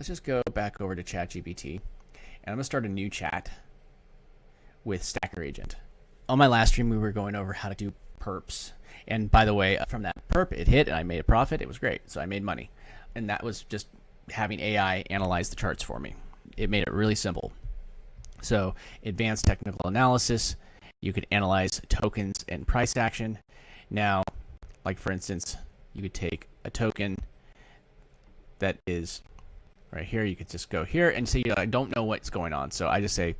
let's just go back over to ChatGPT, and I'm gonna start a new chat with Stacker Agent. On my last stream, we were going over how to do perps, and by the way, from that perp, it hit, and I made a profit. It was great, so I made money, and that was just having AI analyze the charts for me. It made it really simple. So advanced technical analysis, you could analyze tokens and price action. Now, like for instance, you could take a token that is right here. You could just go here and say, I don't know what's going on. So I just say,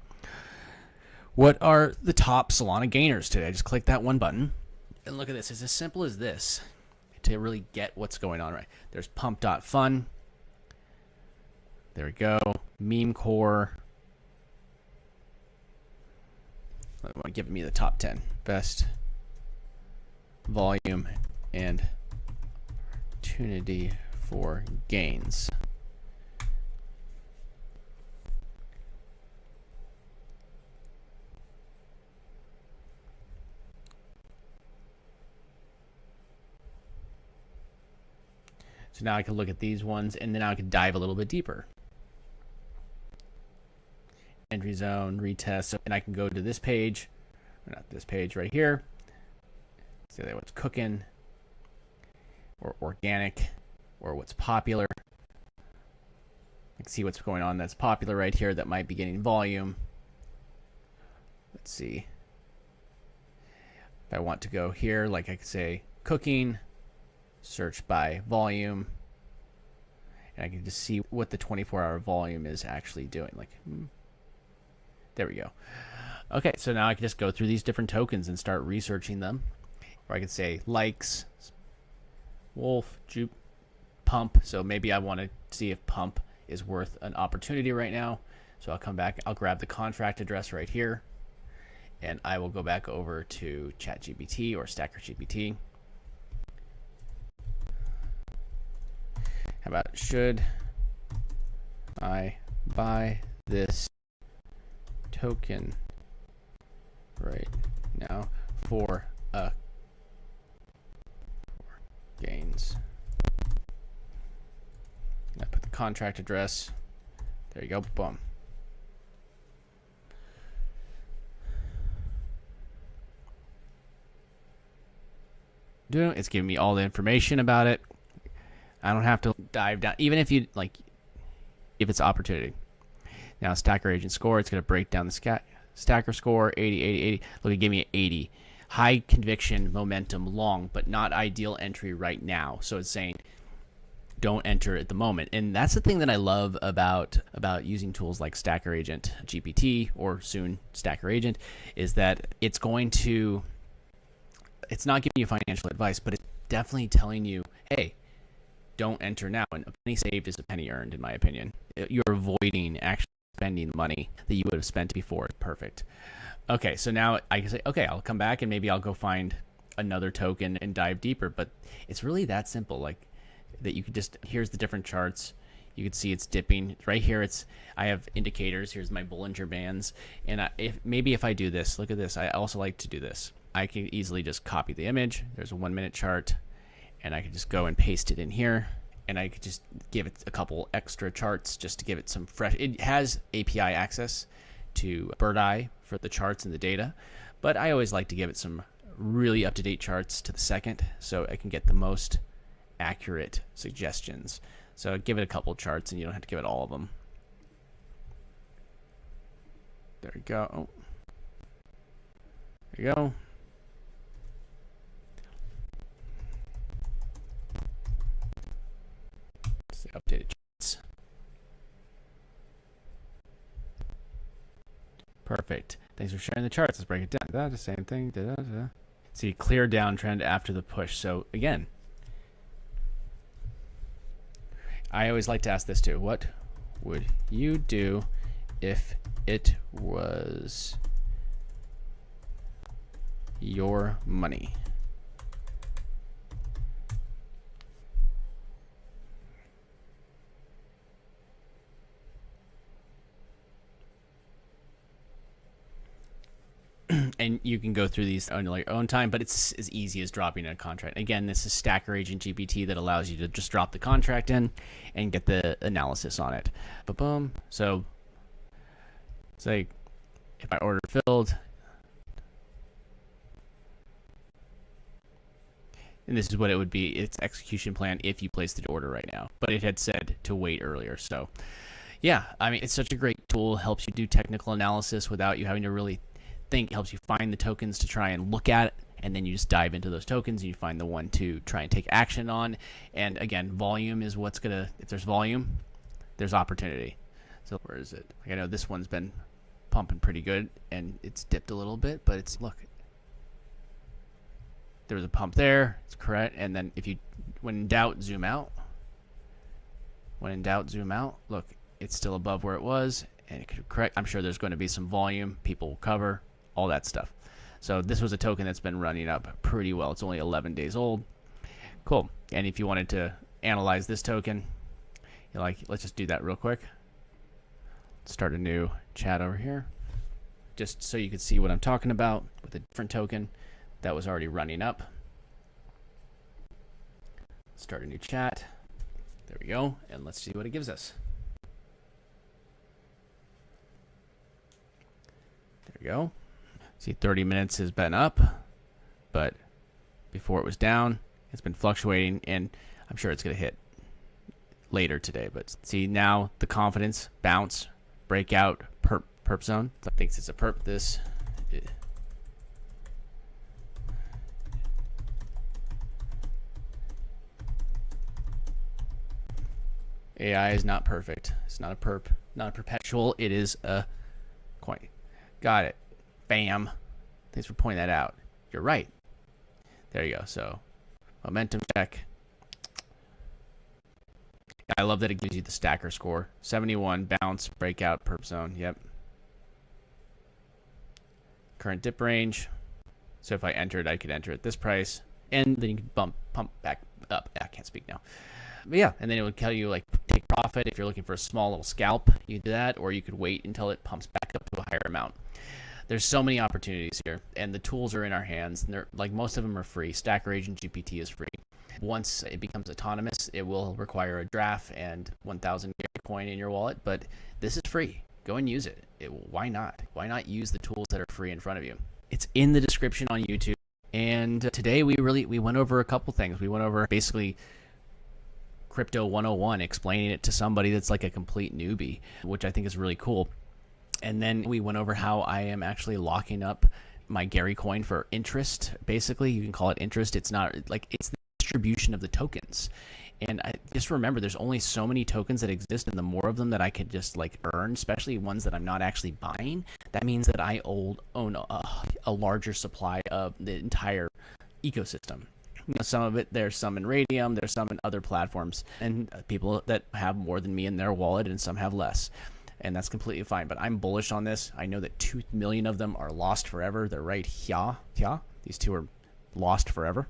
what are the top Solana gainers today? I just click that one button, and look at this. It's as simple as this to really get what's going on. Right there's Pump.fun. There we go. Meme core. I want to give me the top 10 best volume and opportunity for gains. So now I can look at these ones, and then I can dive a little bit deeper. Entry zone, retest, so, and I can go to this page, or not this page right here. See what's cooking, or organic, or what's popular. I can see what's going on that's popular right here that might be getting volume. Let's see. If I want to go here, like I could say cooking, search by volume, and I can just see what the 24-hour volume is actually doing. Like, there we go. Okay, so now I can just go through these different tokens and start researching them. Or I could say likes, Wolf, Jupe, Pump. So maybe I want to see if Pump is worth an opportunity right now. So I'll come back, I'll grab the contract address right here, and I will go back over to ChatGPT or Stacker GPT. How about, should I buy this token right now for gains? I put the contract address. There you go. Boom. It's giving me all the information about it. I don't have to dive down, even if you like, if it's opportunity. Now, Stacker Agent score, it's going to break down the Stacker score, 80, 80, 80. Look, it gave me an 80. High conviction, momentum, long, but not ideal entry right now. So it's saying don't enter at the moment. And that's the thing that I love about using tools like Stacker Agent GPT, or soon Stacker Agent, is that it's not giving you financial advice, but it's definitely telling you, hey, don't enter now. And a penny saved is a penny earned, in my opinion. You're avoiding actually spending money that you would have spent before. Perfect. Okay, so now I can say, okay, I'll come back and maybe I'll go find another token and dive deeper. But it's really that simple, like that you could just, here's the different charts. You can see it's dipping right here. I have indicators. Here's my Bollinger Bands. And if I do this, look at this. I also like to do this. I can easily just copy the image. There's a 1 minute chart, and I could just go and paste it in here, and I could just give it a couple extra charts just to give it some fresh. It has API access to Bird Eye for the charts and the data, but I always like to give it some really up-to-date charts to the second, so I can get the most accurate suggestions. So give it a couple charts, and you don't have to give it all of them. There we go. Oh. There you go. Updated charts. Perfect. Thanks for sharing the charts. Let's break it down. The same thing. See, clear downtrend after the push. So again, I always like to ask this too. What would you do if it was your money? And you can go through these on your own time, but it's as easy as dropping in a contract. Again, this is Stacker Agent GPT that allows you to just drop the contract in and get the analysis on it. But boom. So it's like if my order filled, and this is what it would be, its execution plan if you place the order right now. But it had said to wait earlier. So yeah, I mean, it's such a great tool. Helps you do technical analysis without you having to really think. Helps you find the tokens to try and look at it, and then you just dive into those tokens and you find the one to try and take action on. And again, volume is what's gonna, if there's volume, there's opportunity. So where is it? Like, I know this one's been pumping pretty good and it's dipped a little bit, but it's, look, there was a pump there, it's correct. And then if you, when in doubt, zoom out. When in doubt, zoom out. Look, it's still above where it was, and it could correct. I'm sure there's going to be some volume, people will cover, all that stuff. So this was a token that's been running up pretty well. It's only 11 days old. Cool. And if you wanted to analyze this token, you're like, let's just do that real quick. Start a new chat over here, just so you could see what I'm talking about with a different token that was already running up. Start a new chat. There we go. And let's see what it gives us. There we go. See, 30 minutes has been up, but before it was down, it's been fluctuating, and I'm sure it's going to hit later today. But see, now the confidence, bounce, breakout, perp zone. I think it's a perp. This AI is not perfect. It's not a perp, not a perpetual. It is a coin. Got it. Bam. Thanks for pointing that out. You're right. There you go. So momentum check. I love that it gives you the stacker score. 71, bounce, breakout, perp zone. Yep. Current dip range. So if I entered, I could enter at this price. And then you can pump back up. I can't speak now. But yeah, and then it would tell you, like, take profit. If you're looking for a small little scalp, you do that, or you could wait until it pumps back up to a higher amount. There's so many opportunities here, and the tools are in our hands. And they're, like, most of them are free. Stacker Agent GPT is free. Once it becomes autonomous, it will require a draft and 1,000 coin in your wallet, but this is free. Go and use it. Why not? Why not use the tools that are free in front of you? It's in the description on YouTube. And today we went over a couple things. We went over basically Crypto 101, explaining it to somebody that's like a complete newbie, which I think is really cool. And then we went over how I am actually locking up my Gary coin for interest. Basically, you can call it interest. It's not like, it's the distribution of the tokens. And I just remember, there's only so many tokens that exist, and the more of them that I could just like earn, especially ones that I'm not actually buying, that means that I own a larger supply of the entire ecosystem. You know, some of it, there's some in Radium, there's some in other platforms, and people that have more than me in their wallet, and some have less. And that's completely fine. But I'm bullish on this. I know that 2 million of them are lost forever. They're right here. Yeah, these two are lost forever.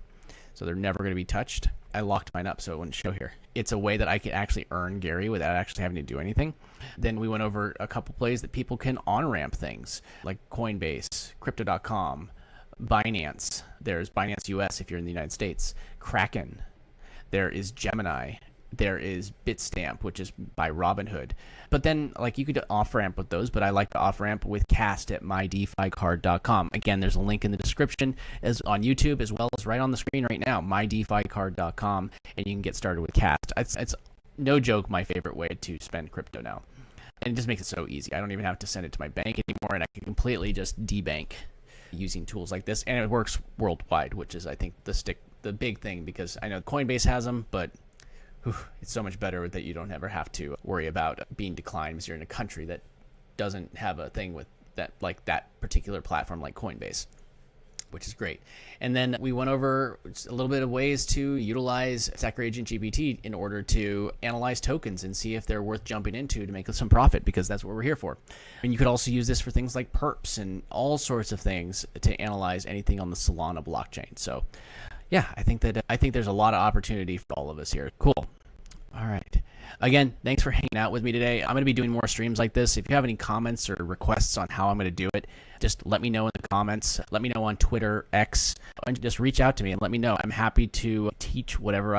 So they're never going to be touched. I locked mine up so it wouldn't show here. It's a way that I can actually earn Gary without actually having to do anything. Then we went over a couple plays that people can on-ramp things, like Coinbase, Crypto.com, Binance. There's Binance US if you're in the United States. Kraken. There is Gemini. There is Bitstamp, which is by Robinhood. But then, like, you could off-ramp with those, but I like to off-ramp with Cast at mydeficard.com. Again, there's a link in the description as on YouTube, as well as right on the screen right now, mydeficard.com, and you can get started with Cast. It's no joke my favorite way to spend crypto now. And it just makes it so easy. I don't even have to send it to my bank anymore, and I can completely just debank using tools like this. And it works worldwide, which is, I think, the big thing, because I know Coinbase has them, but it's so much better that you don't ever have to worry about being declined because you're in a country that doesn't have a thing with that, like that particular platform like Coinbase, which is great. And then we went over a little bit of ways to utilize Stacker Agent GPT in order to analyze tokens and see if they're worth jumping into to make some profit, because that's what we're here for. And you could also use this for things like perps and all sorts of things to analyze anything on the Solana blockchain. So yeah, I think there's a lot of opportunity for all of us here. Cool. All right. Again, thanks for hanging out with me today. I'm going to be doing more streams like this. If you have any comments or requests on how I'm going to do it, just let me know in the comments. Let me know on Twitter, X, and just reach out to me and let me know. I'm happy to teach whatever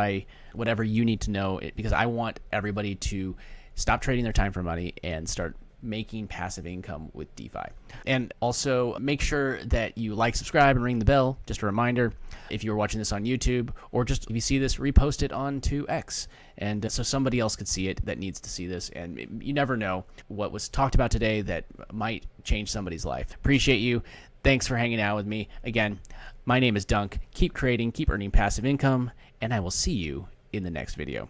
you need to know, because I want everybody to stop trading their time for money and start making passive income with DeFi. And also make sure that you like, subscribe, and ring the bell. Just a reminder, if you're watching this on YouTube, or just if you see this, repost it onto X. And so somebody else could see it that needs to see this. And you never know what was talked about today that might change somebody's life. Appreciate you. Thanks for hanging out with me. Again, my name is Dunk. Keep creating, keep earning passive income, and I will see you in the next video.